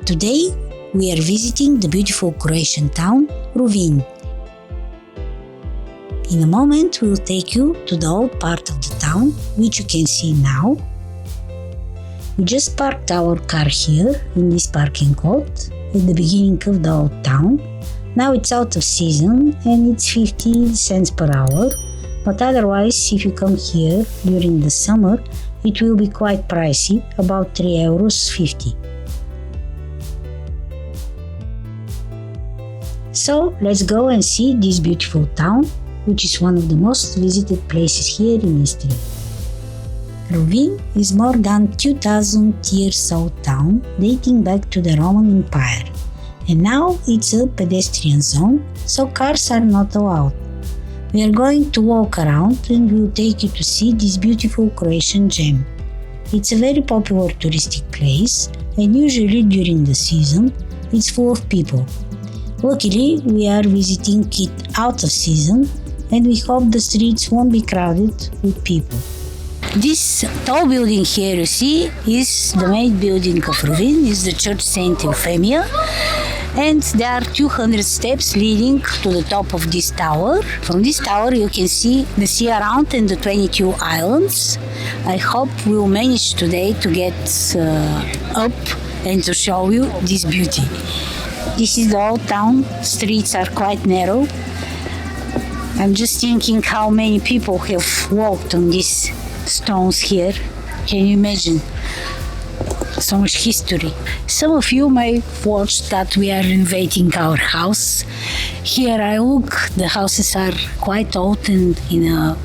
Today, we are visiting the beautiful Croatian town, Rovinj. In a moment, we will take you to the old part of the town, which you can see now. We just parked our car here, in this parking lot, at the beginning of the old town. Now it's out of season and it's 50 cents per hour, but otherwise, if you come here during the summer, it will be quite pricey, about €3.50. So let's go and see this beautiful town, which is one of the most visited places here in Istria. Rovinj is more than 2000 years old town dating back to the Roman Empire, and now it's a pedestrian zone, so cars are not allowed. We are going to walk around and we will take you to see this beautiful Croatian gem. It's a very popular touristic place, and usually during the season it's full of people. Luckily, we are visiting it out of season, and we hope the streets won't be crowded with people. This tall building here you see is the main building of Rovinj, is the church Saint Euphemia, and there are 200 steps leading to the top of this tower. From this tower you can see the sea around and the 22 islands. I hope we will manage today to get up and to show you this beauty. This is the old town, streets are quite narrow. I'm just thinking how many people have walked on these stones here. Can you imagine? So much history. Some of you may watch that we are renovating our house. Here I look, the houses are quite old and in a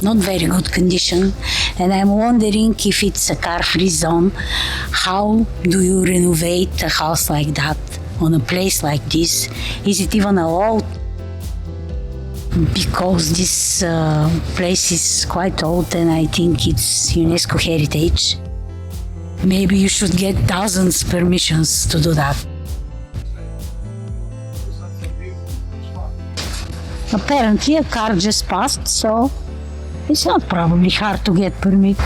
not very good condition, and I'm wondering if it's a car-free zone. How do you renovate a house like that on a place like this? Is it even allowed? Because this place is quite old and I think it's UNESCO heritage. Maybe you should get thousands permissions to do that. Apparently a car just passed, so it's not probably hard to get permit.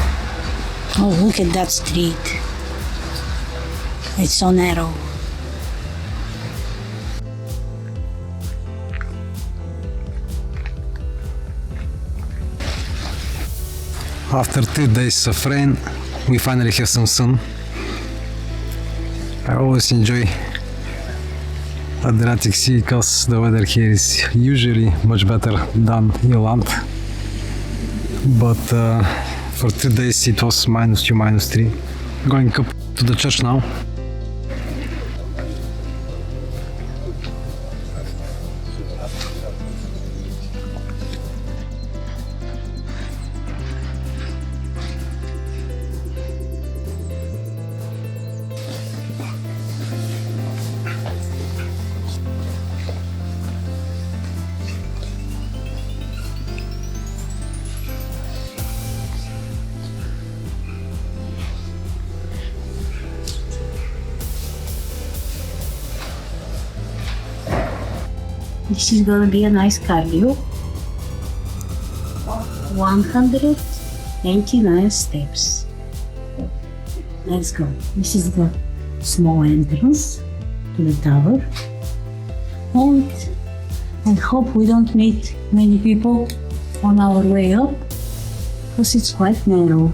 Oh, look at that street. It's so narrow. After 2 days of rain, we finally have some sun. I always enjoy Adriatic Sea because the weather here is usually much better than in land. But for 2 days it was -2, -3. Going up to the church now. This is gonna be a nice cardio. 189 steps. Let's go. This is the small entrance to the tower. And I hope we don't meet many people on our way up, because it's quite narrow.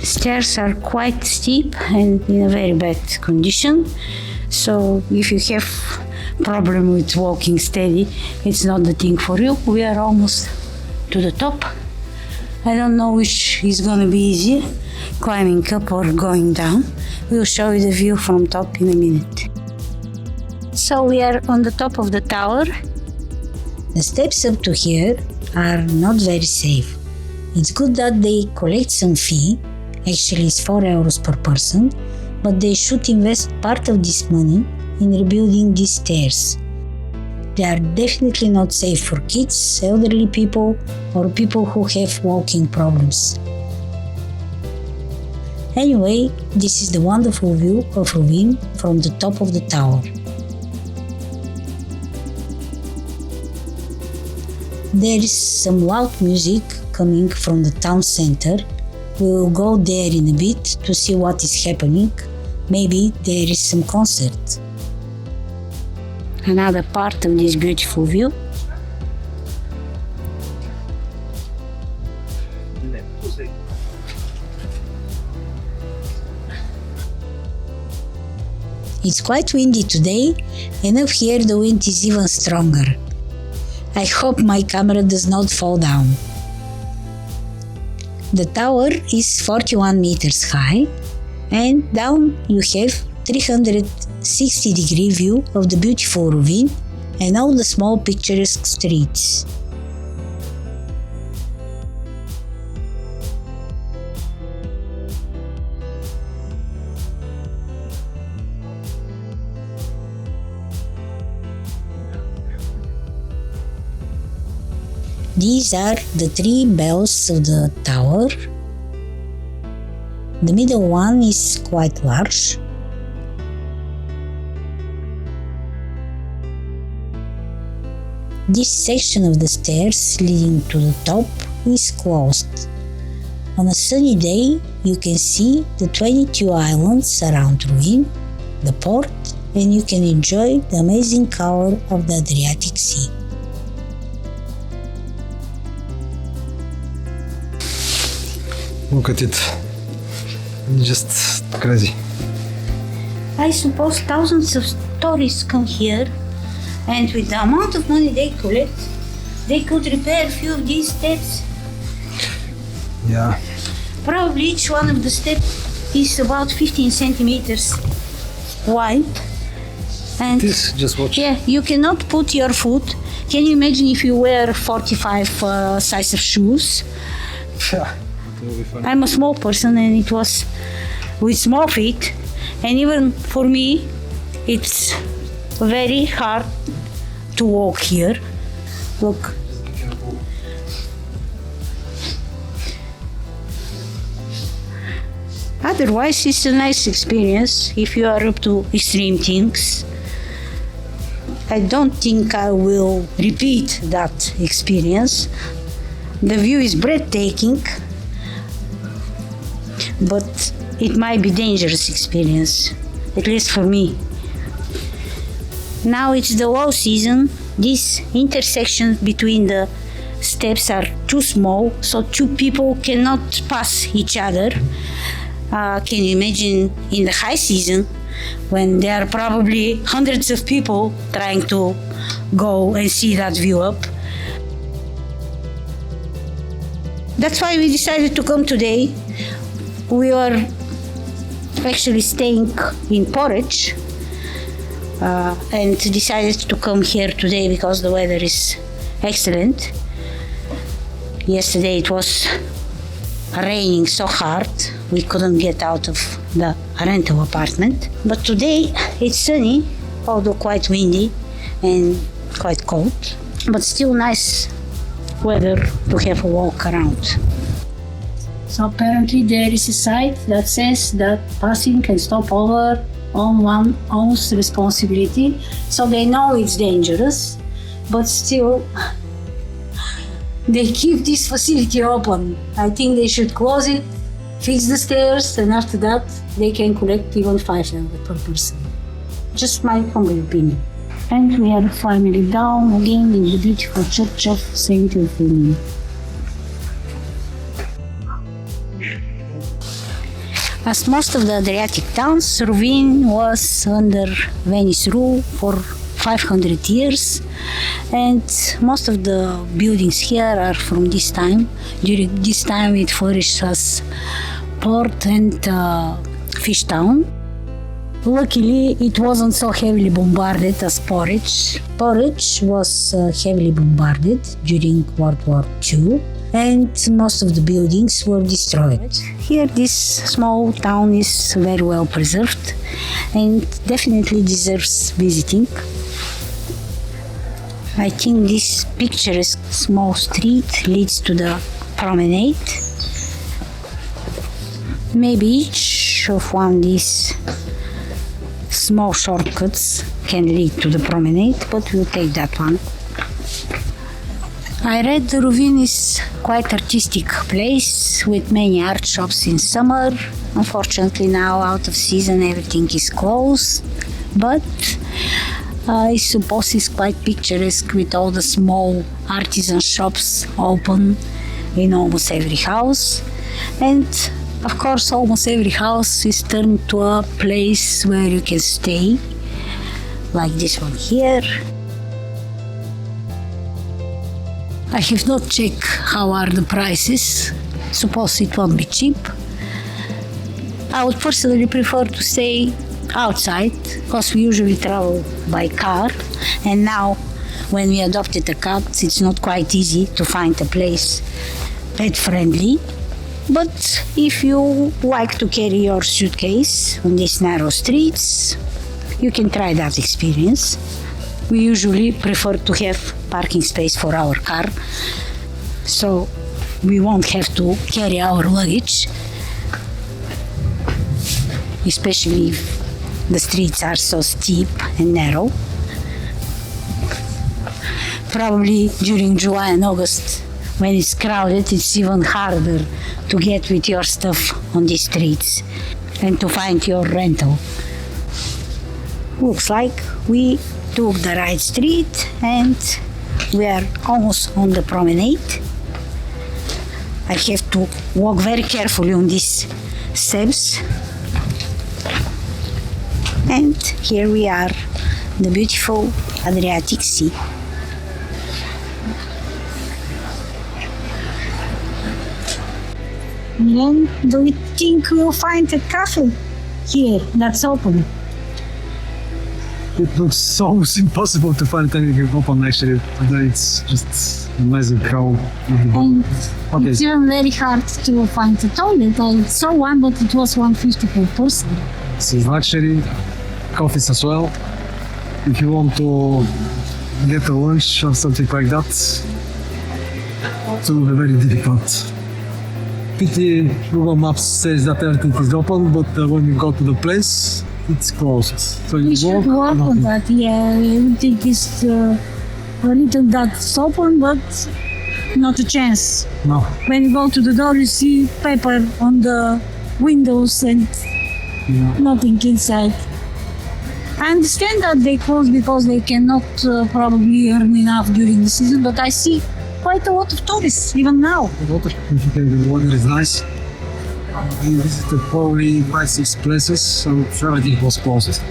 Stairs are quite steep and in a very bad condition, so if you have problem with walking steady, it's not the thing for you. We are almost to the top. I don't know which is gonna be easier, climbing up or going down. We'll show you the view from top in a minute. So we are on the top of the tower. The steps up to here are not very safe. It's good that they collect some fee, actually it's €4 per person, but they should invest part of this money in rebuilding these stairs. They are definitely not safe for kids, elderly people, or people who have walking problems. Anyway, this is the wonderful view of Rovinj from the top of the tower. There is some loud music coming from the town center. We will go there in a bit to see what is happening, Maybe there is some concert. Another part of this beautiful view. It's quite windy today, and up here the wind is even stronger. I hope my camera does not fall down. The tower is 41 meters high, and down you have 360-degree view of the beautiful Rovinj and all the small picturesque streets. These are the three bells of the tower. The middle one is quite large. This section of the stairs leading to the top is closed. On a sunny day, you can see the 22 islands around Rovinj, the port, and you can enjoy the amazing color of the Adriatic Sea. Look at it. Just crazy. I suppose thousands of tourists come here, and with the amount of money they collect, they could repair a few of these steps. Yeah. Probably each one of the steps is about 15 centimeters wide. And This, just watch. yeah, you cannot put your foot. Can you imagine if you wear 45 size of shoes? Yeah. Will be fun. I'm a small person, and it was with small feet, and even for me it's very hard to walk here. Look. Otherwise it's a nice experience if you are up to extreme things. I don't think I will repeat that experience. The view is breathtaking, but it might be dangerous experience, at least for me. Now it's the low season. These intersections between the steps are too small, so two people cannot pass each other. Can you imagine in the high season when there are probably hundreds of people trying to go and see that view up? That's why we decided to come today. We were actually staying in Porridge and decided to come here today because the weather is excellent. Yesterday it was raining so hard we couldn't get out of the rental apartment. But today it's sunny, although quite windy and quite cold, but still nice weather to have a walk around. So apparently there is a sign that says that passing can stop over on one's own responsibility. So they know it's dangerous, but still they keep this facility open. I think they should close it, fix the stairs, and after that they can collect even €5 per person. Just my humble opinion. And we are finally down again in the beautiful church of Saint Euphemia. As most of the Adriatic towns, Rovinj was under Venice rule for 500 years, and most of the buildings here are from this time. During this time it flourished as port and fish town. Luckily it wasn't so heavily bombarded as Porridge. Porridge was heavily bombarded during World War II, and most of the buildings were destroyed. Here this small town is very well preserved and definitely deserves visiting. I think this picturesque small street leads to the promenade. Maybe each of one of these small shortcuts can lead to the promenade, but we'll take that one. I read the Rovinj is quite artistic place with many art shops in summer. Unfortunately now out of season everything is closed, but I suppose it's quite picturesque with all the small artisan shops open in almost every house. And of course almost every house is turned to a place where you can stay, like this one here. I have not checked how are the prices. Suppose it won't be cheap. I would personally prefer to stay outside because we usually travel by car, and now when we adopted a cat it's not quite easy to find a place pet friendly. But if you like to carry your suitcase on these narrow streets, you can try that experience. We usually prefer to have parking space for our car, so we won't have to carry our luggage, especially if the streets are so steep and narrow. Probably during July and August, when it's crowded, it's even harder to get with your stuff on these streets and to find your rental. Looks like we took the right street and we are almost on the promenade. I have to walk very carefully on these steps. And here we are, the beautiful Adriatic Sea. And then, do you think we'll find a cafe here that's open? It looks almost impossible to find anything open actually. It's just amazing how... And Okay. it's even very hard to find a toilet. I saw one, but it was 150 per person. It's luxury, coffees as well. If you want to get a lunch or something like that, it will be very difficult. Pity Google Maps says that everything is open, but when you go to the place, it's closed. So We should work on that, yeah. Everything is a little that's open, but not a chance. No. When you go to the door, you see paper on the windows and Yeah. nothing inside. I understand that they close because they cannot probably earn enough during the season, but I see quite a lot of tourists even now. The weather is nice. We visited probably 5-6 places, so everything was closed.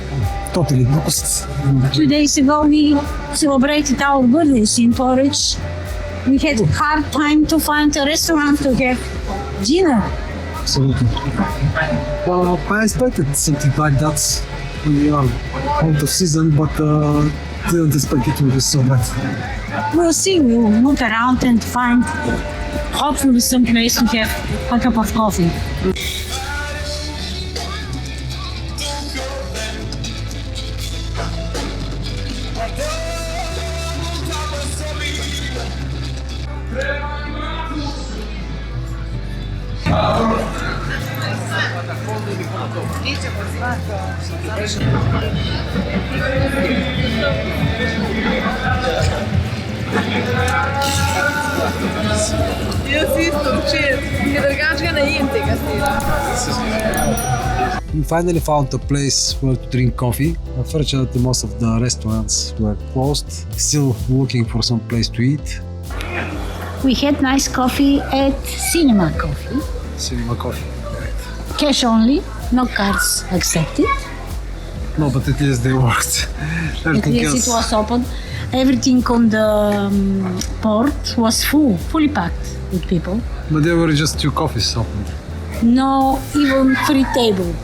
Totally closed. 2 days ago we celebrated our birthdays in Porridge. We had a hard time to find a restaurant to have dinner. Absolutely. Well, I expected something like that when we are out of season, but didn't expect it to be so bad. We'll see, we'll look around and find hopefully some place to have a cup of coffee. Jaz isto včeraj, ker drugače ga ne jem tega sira. We finally found a place where to drink coffee. Unfortunately, most of the restaurants were closed. Still looking for some place to eat. We had nice coffee at Cinema Coffee. Cinema coffee. Cash only, no cards accepted. No, but at least they worked. At Everything least else. it was open. Everything on the port was fully packed with people. But there were just 2 coffees open. No even free table.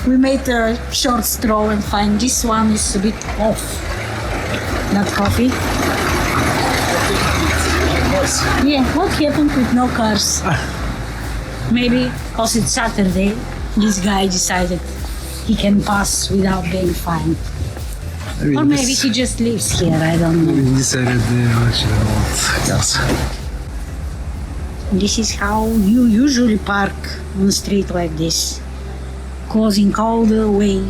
We made a short stroll and find this one is a bit off. Not coffee. Yeah, what happened with no cars? Maybe because it's Saturday, this guy decided he can pass without being fined. Or maybe he just lives here, I don't know. We decided they actually don't want cars. This is how you usually park on a street like this, closing all the way.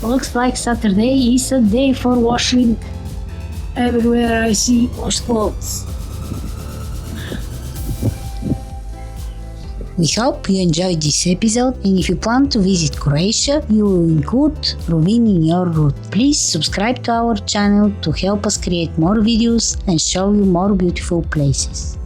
Looks like Saturday is a day for washing. Everywhere I see washed clothes. We hope you enjoyed this episode, and if you plan to visit Croatia, you will include Rovinj in your route. Please subscribe to our channel to help us create more videos and show you more beautiful places.